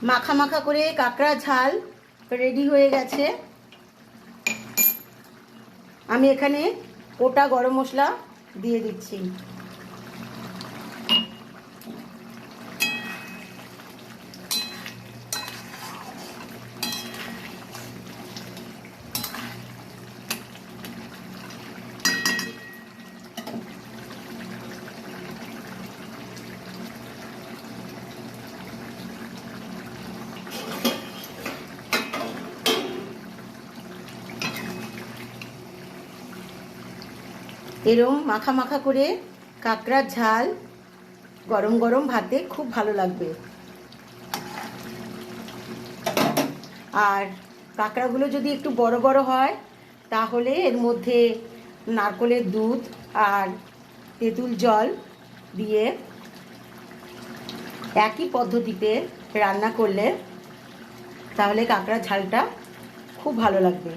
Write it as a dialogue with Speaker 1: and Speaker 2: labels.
Speaker 1: মাখা মাখা করে কাঁকড়া ঝাল রেডি হয়ে গেছে। আমি এখানে গোটা গরম মশলা দিয়ে দিচ্ছি। এরম মাখা মাখা করে কাঁকড়ার ঝাল গরম গরম ভাতে খুব ভালো লাগবে। আর কাঁকড়াগুলো যদি একটু বড় বড় হয় তাহলে এর মধ্যে নারকেলের দুধ আর তেঁতুল জল দিয়ে একই পদ্ধতিতে রান্না করলে তাহলে কাঁকড়ার ঝালটা খুব ভালো লাগবে।